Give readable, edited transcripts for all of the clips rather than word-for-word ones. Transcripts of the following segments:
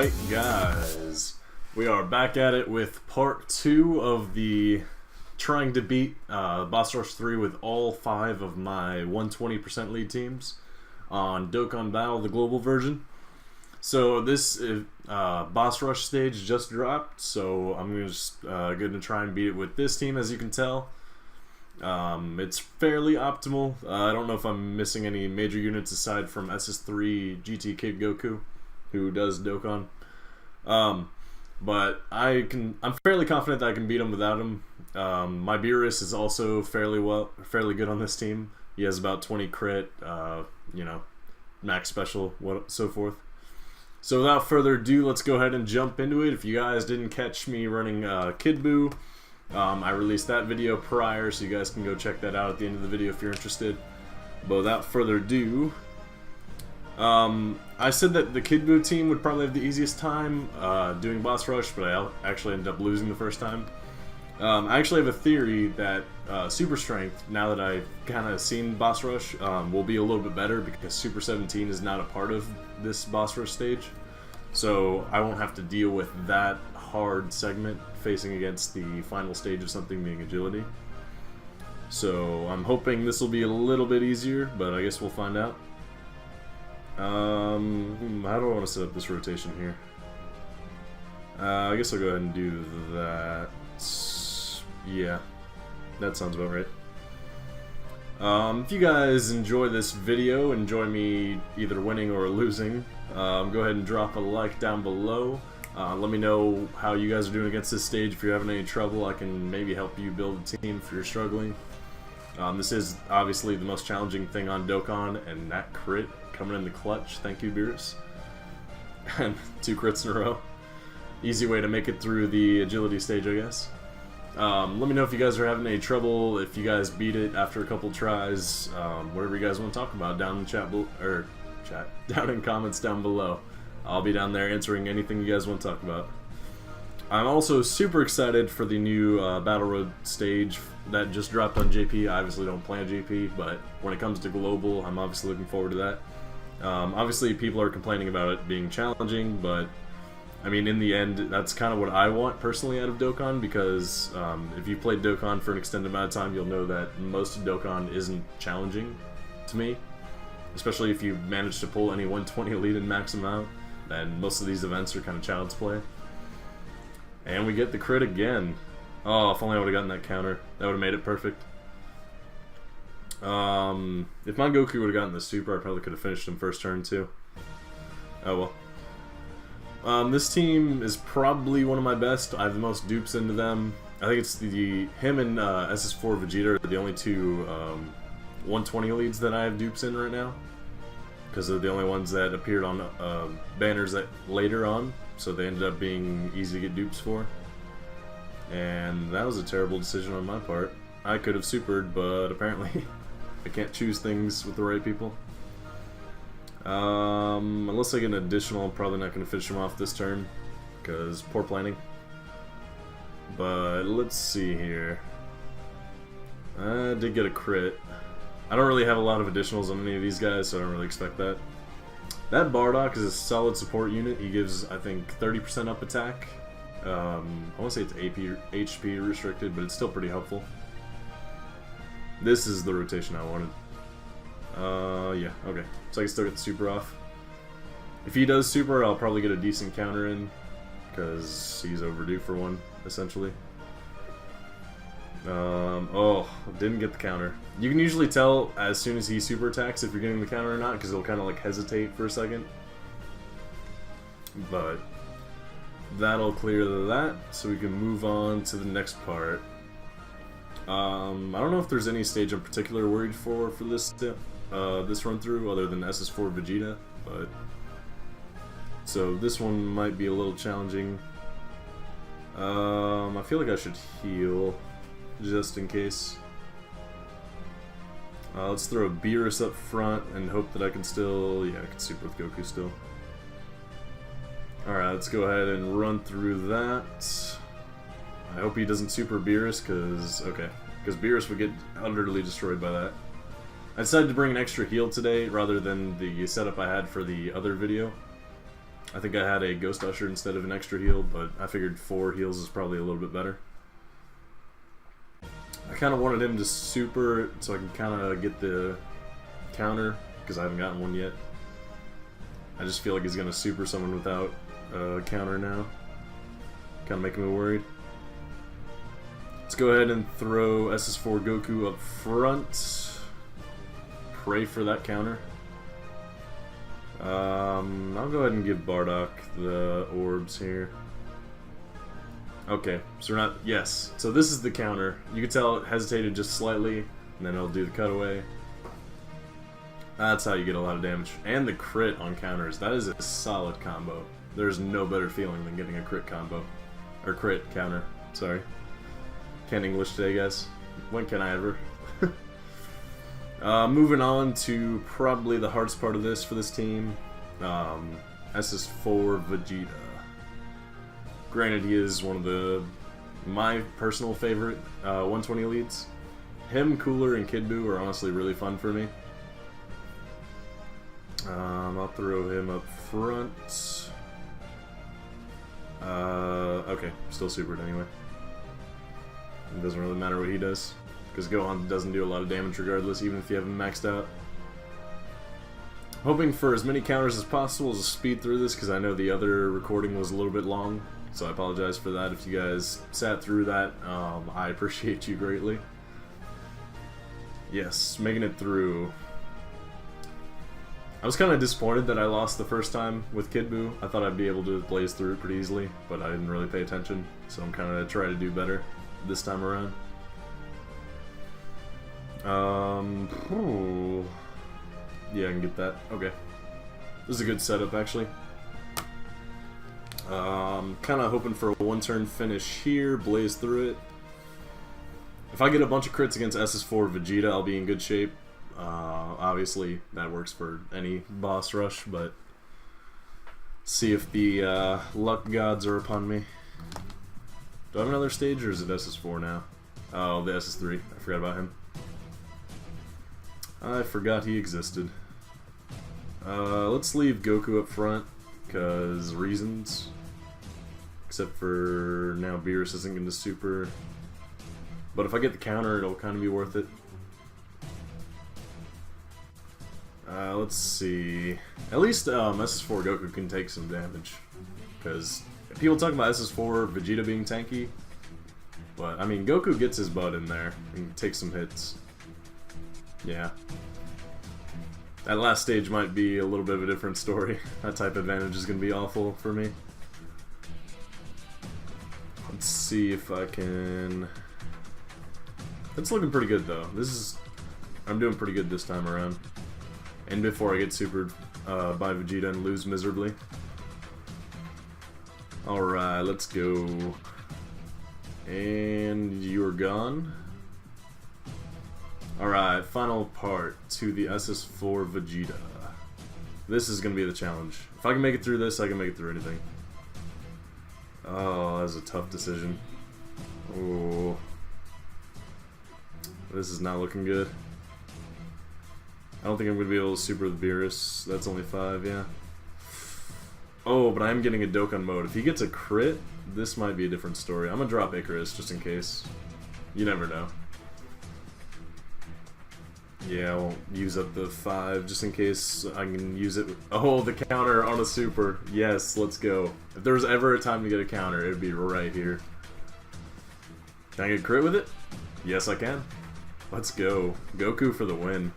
Alright guys, we are back at it with part 2 of the trying to beat Boss Rush 3 with all 5 of my 120% lead teams on Dokkan Battle, the global version. So this Boss Rush stage just dropped, so I'm just going to try and beat it with this team. As you can tell, it's fairly optimal. I don't know if I'm missing any major units aside from SS4 GT Kid Goku, who does Dokkan. But I'm fairly confident that I can beat him without him. My Beerus is also fairly good on this team. He has about 20 crit, max special, so forth. So without further ado, let's go ahead and jump into it. If you guys didn't catch me running Kid Buu, I released that video prior, so you guys can go check that out at the end of the video if you're interested. But without further ado, I said that the Kid Buu team would probably have the easiest time doing Boss Rush, but I actually ended up losing the first time. I actually have a theory that Super Strength, now that I've kind of seen Boss Rush, will be a little bit better because Super 17 is not a part of this Boss Rush stage. So I won't have to deal with that hard segment facing against the final stage of something being Agility. So I'm hoping this will be a little bit easier, but I guess we'll find out. How do I want to set up this rotation here? I guess I'll go ahead and do that. Yeah, that sounds about right. If you guys enjoy this video, enjoy me either winning or losing, go ahead and drop a like down below. Let me know how you guys are doing against this stage. If you're having any trouble, I can maybe help you build a team if you're struggling. This is obviously the most challenging thing on Dokkan, and that crit coming in the clutch. Thank you, Beerus. And 2 crits in a row. Easy way to make it through the agility stage, I guess. Let me know if you guys are having any trouble, if you guys beat it after a couple tries, whatever you guys want to talk about down in the down in comments down below. I'll be down there answering anything you guys want to talk about. I'm also super excited for the new Battle Road stage that just dropped on JP. I obviously don't play on JP, but when it comes to global, I'm obviously looking forward to that. Obviously, people are complaining about it being challenging, but I mean, in the end, that's kind of what I want personally out of Dokkan, because if you've played Dokkan for an extended amount of time, you'll know that most of Dokkan isn't challenging to me. Especially if you manage to pull any 120 elite and max them out, then most of these events are kind of child's play. And we get the crit again. Oh, if only I would have gotten that counter. That would have made it perfect. If my Goku would have gotten the super, I probably could have finished him first turn too. Oh well. This team is probably one of my best. I have the most dupes into them. I think it's him and SS4 Vegeta are the only 2 120 leads that I have dupes in right now, because they're the only ones that appeared on banners that later on, so they ended up being easy to get dupes for. And that was a terrible decision on my part. I could have supered, but apparently I can't choose things with the right people. Unless I get an additional, I'm probably not going to finish him off this turn, because poor planning. But let's see here. I did get a crit. I don't really have a lot of additionals on any of these guys, so I don't really expect that. That Bardock is a solid support unit. He gives, I think, 30% up attack. I want to say it's HP restricted, but it's still pretty helpful. This is the rotation I wanted. Yeah, okay. So I can still get the super off. If he does super, I'll probably get a decent counter in, because he's overdue for one, essentially. Oh, didn't get the counter. You can usually tell as soon as he super attacks if you're getting the counter or not, because he'll kind of like hesitate for a second. But that'll clear that, so we can move on to the next part. I don't know if there's any stage I'm particularly worried for this run through, other than SS4 Vegeta, but so this one might be a little challenging. I feel like I should heal just in case. Let's throw a Beerus up front and hope that I can still, yeah, I can super with Goku still. Alright, let's go ahead and run through that. I hope he doesn't super Beerus, because Beerus would get utterly destroyed by that. I decided to bring an extra heal today rather than the setup I had for the other video. I think I had a Ghost Usher instead of an extra heal, but I figured 4 heals is probably a little bit better. I kind of wanted him to super so I can kind of get the counter, because I haven't gotten one yet. I just feel like he's going to super someone without a counter now. Kind of making me worried. Let's go ahead and throw SS4 Goku up front. Pray for that counter. I'll go ahead and give Bardock the orbs here. Okay, so we're not... Yes, so this is the counter. You can tell it hesitated just slightly, and then it'll do the cutaway. That's how you get a lot of damage. And the crit on counters. That is a solid combo. There's no better feeling than getting a crit combo. Or crit counter, sorry. Can't English today, guys. When can I ever? Moving on to probably the hardest part of this for this team. SS4 Vegeta. Granted, he is one of my personal favorite 120 elites. Him, Cooler, and Kid Buu are honestly really fun for me. I'll throw him up front. Okay, still supered anyway. It doesn't really matter what he does, because Gohan doesn't do a lot of damage regardless, even if you have him maxed out. Hoping for as many counters as possible to speed through this, because I know the other recording was a little bit long, so I apologize for that if you guys sat through that. I appreciate you greatly. Yes, making it through. I was kind of disappointed that I lost the first time with Kid Buu. I thought I'd be able to blaze through it pretty easily, but I didn't really pay attention, so I'm kind of trying to do better this time around. Yeah, I can get that. Okay. This is a good setup, actually. Kind of hoping for a one-turn finish here, blaze through it. If I get a bunch of crits against SS4 Vegeta, I'll be in good shape. Obviously, that works for any boss rush, but see if the luck gods are upon me. Do I have another stage, or is it SS4 now? Oh, the SS3. I forgot about him. I forgot he existed. Let's leave Goku up front, because reasons. Except for now Beerus isn't going to super. But if I get the counter, it'll kind of be worth it. Let's see. At least SS4 Goku can take some damage. Because people talk about SS4 Vegeta being tanky. But, I mean, Goku gets his butt in there and takes some hits. Yeah. That last stage might be a little bit of a different story. That type of advantage is going to be awful for me. Let's see if I can... It's looking pretty good, though. I'm doing pretty good this time around. And before I get supered by Vegeta and lose miserably. Alright, let's go. And you're gone. Alright, final part to the SS4 Vegeta. This is going to be the challenge. If I can make it through this, I can make it through anything. Oh, that was a tough decision. Oh. This is not looking good. I don't think I'm going to be able to super the Beerus. That's only 5, yeah. Oh, but I am getting a Dokkan mode. If he gets a crit, this might be a different story. I'm going to drop Icarus just in case. You never know. Yeah, I won't use up the 5 just in case I can use it. Oh, the counter on a super. Yes, let's go. If there was ever a time to get a counter, it would be right here. Can I get a crit with it? Yes, I can. Let's go. Goku for the win.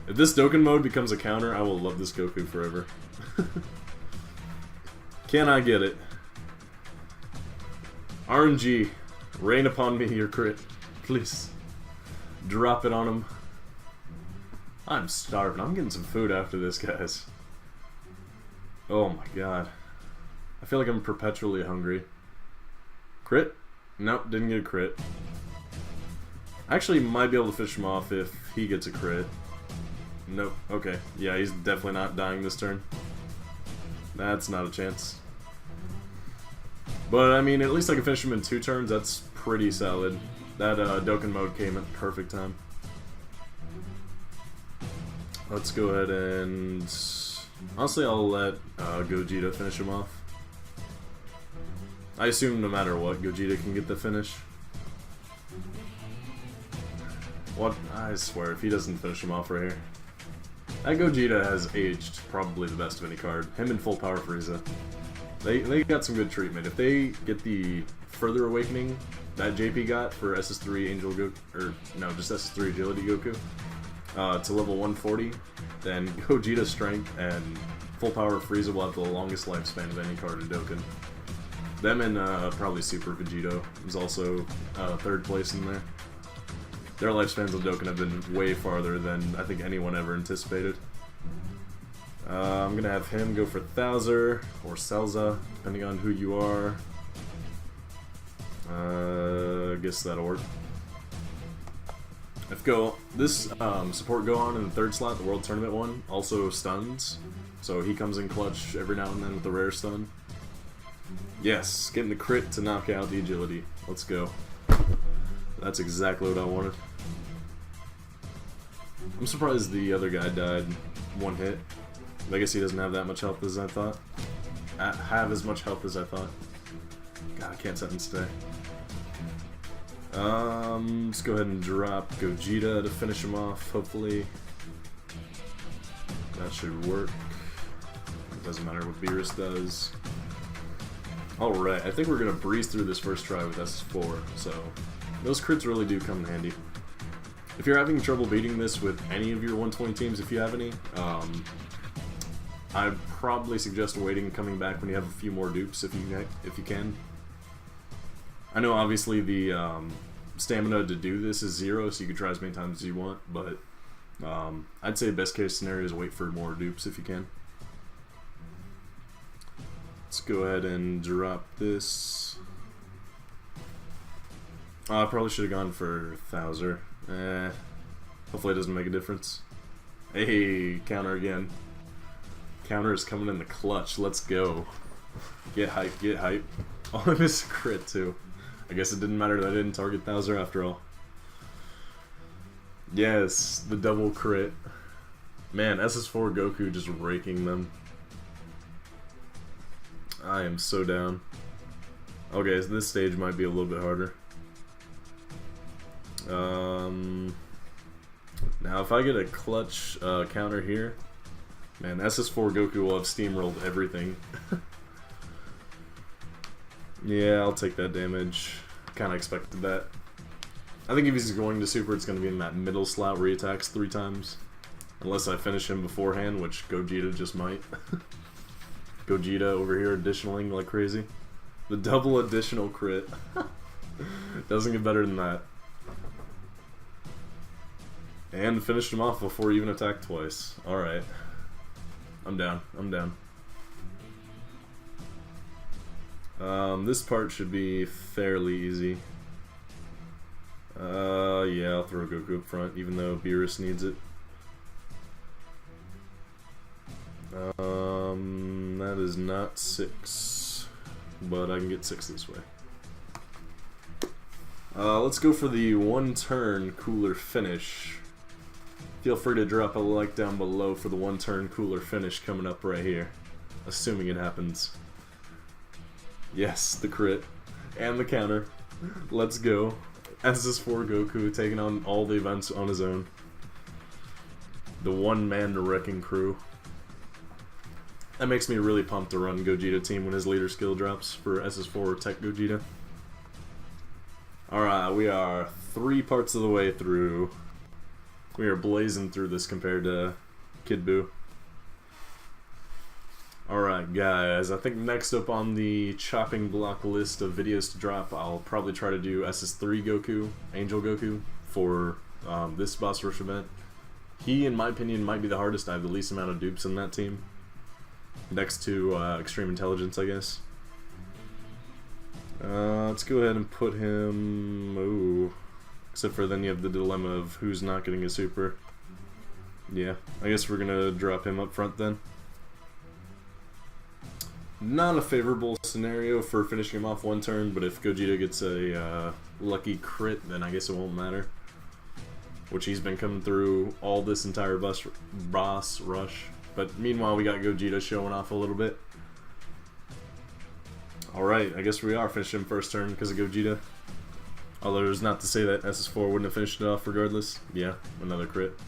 If this Dokkan mode becomes a counter, I will love this Goku forever. Can I get it? RNG, rain upon me your crit. Please. Drop it on him. I'm starving. I'm getting some food after this, guys. Oh my god. I feel like I'm perpetually hungry. Crit? Nope, didn't get a crit. I actually might be able to finish him off if he gets a crit. Nope. Okay. Yeah, he's definitely not dying this turn. That's not a chance. But, I mean, at least I can finish him in 2 turns. That's pretty solid. That Dokkan mode came at the perfect time. Let's go ahead and Honestly, I'll let Gogeta finish him off. I assume no matter what, Gogeta can get the finish. What? I swear, if he doesn't finish him off right here. That Gogeta has aged probably the best of any card. Him and Full Power Frieza. They got some good treatment. If they get the Further Awakening that JP got for SS3 Angel Goku, or no, just SS3 Agility Goku, to level 140, then Gogeta Strength and Full Power Frieza will have the longest lifespan of any card in Dokkan. Them and probably Super Vegito is also third place in there. Their lifespans of Dokkan have been way farther than I think anyone ever anticipated. I'm gonna have him go for Thouser or Celza, depending on who you are. I guess that'll work. If this support Gohan in the third slot, the World Tournament one, also stuns, so he comes in clutch every now and then with a rare stun. Yes, getting the crit to knock out the agility. Let's go. That's exactly what I wanted. I'm surprised the other guy died one hit. I guess he doesn't have that much health as I thought. Have as much health as I thought. God, I can't sentence today. Let's go ahead and drop Gogeta to finish him off, hopefully. That should work. It doesn't matter what Beerus does. Alright, I think we're going to breeze through this first try with SS4, so those crits really do come in handy. If you're having trouble beating this with any of your 120 teams, if you have any, I'd probably suggest waiting and coming back when you have a few more dupes if you can. I know obviously the stamina to do this is 0, so you can try as many times as you want, but I'd say best case scenario is wait for more dupes if you can. Let's go ahead and drop this. I probably should have gone for Thouser. Hopefully it doesn't make a difference. Hey, counter again. Counter is coming in the clutch. Let's go. Get hype, get hype. Oh, I missed a crit too. I guess it didn't matter that I didn't target Thouser after all. Yes, the double crit. Man, SS4 Goku just raking them. I am so down. Okay, so this stage might be a little bit harder. Now if I get a clutch counter here, man, SS4 Goku will have steamrolled everything. Yeah, I'll take that damage. Kinda expected that. I think if he's going to super, it's gonna be in that middle slot where he attacks 3 times. Unless I finish him beforehand, which Gogeta just might. Gogeta over here additionaling like crazy. The double additional crit. Doesn't get better than that. And finished him off before he even attacked twice. Alright. I'm down. I'm down. This part should be fairly easy. Yeah, I'll throw Goku up front, even though Beerus needs it. That is not 6, but I can get 6 this way. Let's go for the 1-turn cooler finish. Feel free to drop a like down below for the 1-turn cooler finish coming up right here. Assuming it happens. Yes, the crit. And the counter. Let's go. SS4 Goku taking on all the events on his own. The one-man wrecking crew. That makes me really pumped to run Gogeta team when his leader skill drops for SS4 Tech Gogeta. Alright, we are 3 parts of the way through. We are blazing through this compared to Kid Buu. Alright guys, I think next up on the chopping block list of videos to drop, I'll probably try to do SS3 Goku, Angel Goku, for this boss rush event. He, in my opinion, might be the hardest. I have the least amount of dupes in that team. Next to Extreme Intelligence, I guess. Let's go ahead and put him... Ooh. Except for then you have the dilemma of who's not getting a super. Yeah, I guess we're gonna drop him up front then. Not a favorable scenario for finishing him off 1 turn, but if Gogeta gets a lucky crit, then I guess it won't matter. Which he's been coming through all this entire boss rush. But meanwhile, we got Gogeta showing off a little bit. Alright, I guess we are finishing first turn because of Gogeta. Although there's not to say that SS4 wouldn't have finished it off regardless. Yeah, another crit.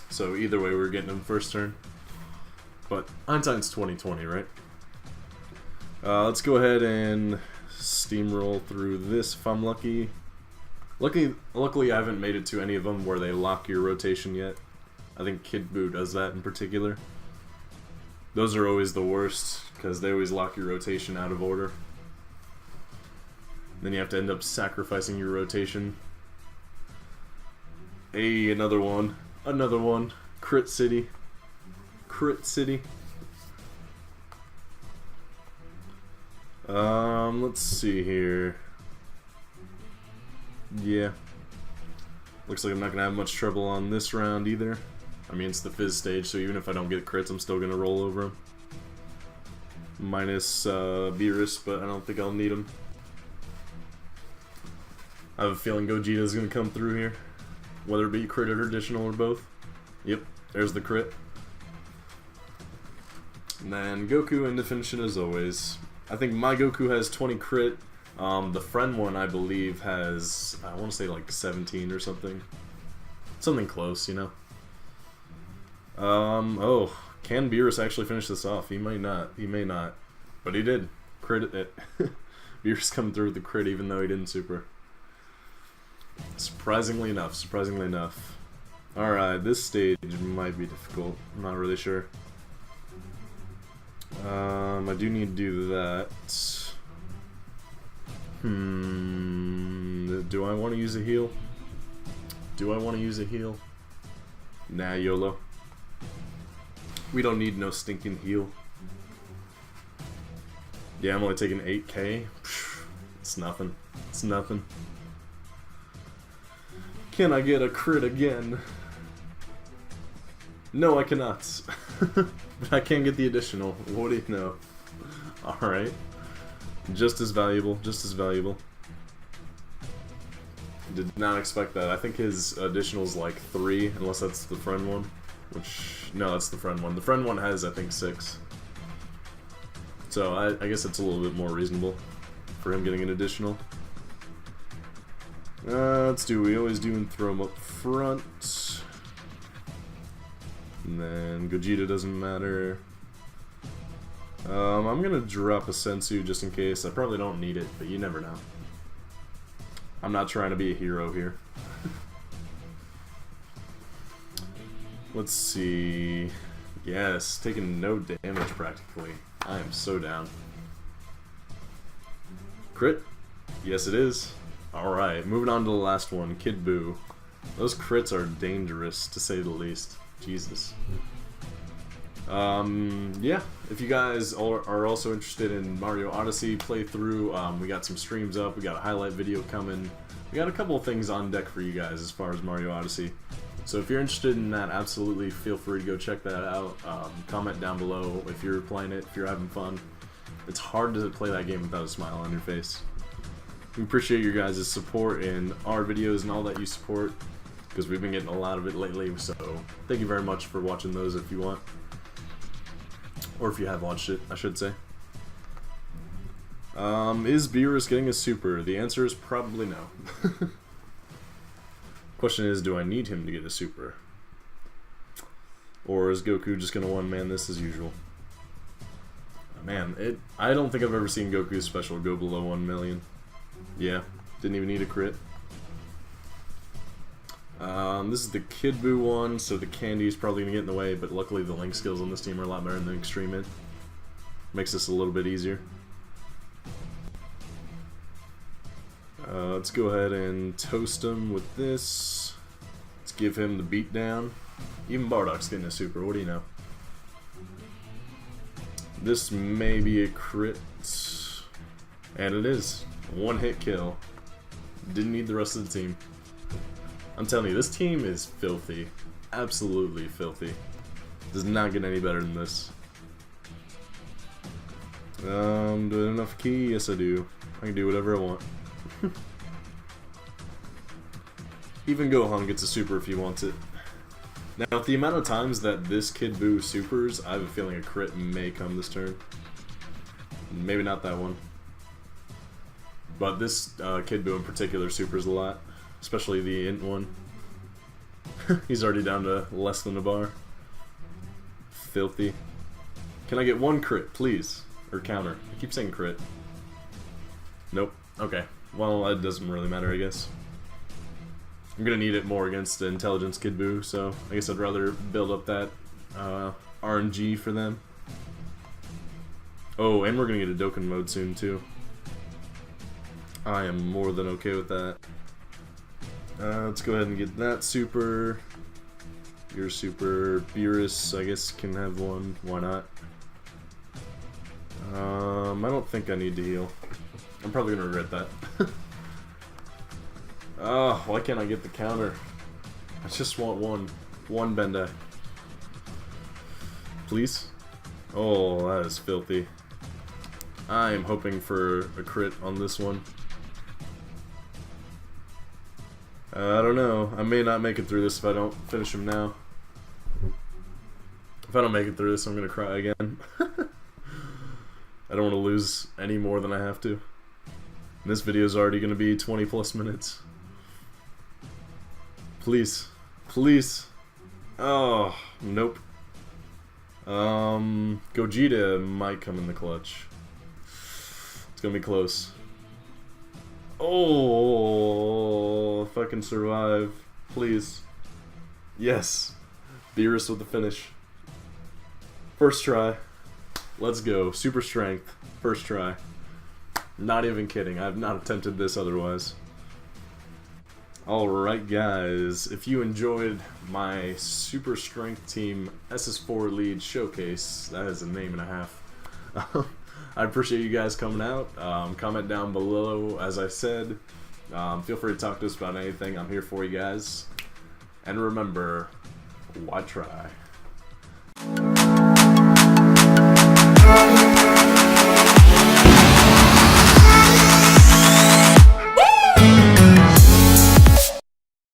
So either way, we're getting him first turn. But hindsight's 20/20, right? Let's go ahead and steamroll through this if I'm lucky. Luckily, I haven't made it to any of them where they lock your rotation yet. I think Kid Buu does that in particular. Those are always the worst because they always lock your rotation out of order. Then you have to end up sacrificing your rotation. Hey, another one. Another one. Crit City. Crit City. Let's see here. Yeah. Looks like I'm not gonna have much trouble on this round either. I mean, it's the Fizz stage, so even if I don't get crits, I'm still gonna roll over him. Minus Beerus, but I don't think I'll need him. I have a feeling Gogeta's gonna come through here. Whether it be crit or additional or both. Yep, there's the crit. And then Goku into finishing as always. I think my Goku has 20 crit. The friend one, I believe, has, I want to say like 17 or something. Something close, you know. Oh, can Beerus actually finish this off? He might not. He may not. But he did. Crit it. Beerus coming through with the crit even though he didn't super. Surprisingly enough. Surprisingly enough. Alright, this stage might be difficult. I'm not really sure. I do need to do that. Do I want to use a heal? Do I want to use a heal? Nah, YOLO. We don't need no stinking heal. Yeah, I'm only taking 8k. It's nothing. It's nothing. Can I get a crit again? No, I cannot. But I can get the additional. What do you know? Alright. Just as valuable. Just as valuable. Did not expect that. I think his additional's like 3, unless that's the friend one. Which, no, that's the friend one. The friend one has, I think, 6. So I guess it's a little bit more reasonable for him getting an additional. Let's do what we always do and throw him up front. And then Gogeta doesn't matter. I'm gonna drop a Sensu just in case. I probably don't need it, but you never know. I'm not trying to be a hero here. Let's see. Yes, taking no damage practically. I am so down. Crit? Yes, it is. Alright, moving on to the last one, Kid Buu. Those crits are dangerous, to say the least. Jesus. Yeah, if you guys are also interested in Mario Odyssey playthrough, we got some streams up, we got a highlight video coming, we got a couple of things on deck for you guys as far as Mario Odyssey. So if you're interested in that, absolutely feel free to go check that out. Comment down below if you're playing it, if you're having fun. It's hard to play that game without a smile on your face. We appreciate your guys' support in our videos and all that you support, because we've been getting a lot of it lately, so thank you very much for watching those if you want. Or if you have watched it, I should say. Is Beerus getting a super? The answer is probably no. Question is, do I need him to get a super? Or is Goku just gonna one-man this as usual? Man, I don't think I've ever seen Goku's special go below 1 million. Yeah, didn't even need a crit. This is the Kid Buu one, so the candy is probably going to get in the way, but luckily the Link skills on this team are a lot better than Extreme Ed. Makes this a little bit easier. Let's go ahead and toast him with this. Let's give him the beatdown. Even Bardock's getting a super, what do you know? This may be a crit. And it is. One hit kill. Didn't need the rest of the team. I'm telling you, this team is filthy. Absolutely filthy. Does not get any better than this. Do I have enough key? Yes I do. I can do whatever I want. Even Gohan gets a super if he wants it. Now, with the amount of times that this Kid Buu supers, I have a feeling a crit may come this turn. Maybe not that one. But this Kid Buu in particular supers a lot. Especially the int one. He's already down to less than a bar. Filthy. Can I get one crit, please? Or counter. I keep saying crit. Nope. Okay. Well, that doesn't really matter, I guess. I'm gonna need it more against the Intelligence Kid Buu, so I guess I'd rather build up that RNG for them. Oh, and we're gonna get a Dokkan mode soon, too. I am more than okay with that. Let's go ahead and get that super. Your super. Beerus, I guess, can have one. Why not? I don't think I need to heal. I'm probably gonna regret that. Oh, why can't I get the counter? I just want one. One Bendai. Please? Oh, that is filthy. I am hoping for a crit on this one. I don't know. I may not make it through this if I don't finish him now. If I don't make it through this, I'm gonna cry again. I don't want to lose any more than I have to. And this video is already gonna be 20 plus minutes. Please. Please. Oh, nope. Gogeta might come in the clutch. It's gonna be close. Oh, if I can survive. Please. Yes. Beerus with the finish. First try. Let's go. Super strength. First try. Not even kidding. I've not attempted this otherwise. Alright guys, if you enjoyed my Super Strength Team SS4 Lead Showcase, that is a name and a half, I appreciate you guys coming out. Comment down below, as I said. Feel free to talk to us about anything. I'm here for you guys. And remember, why try?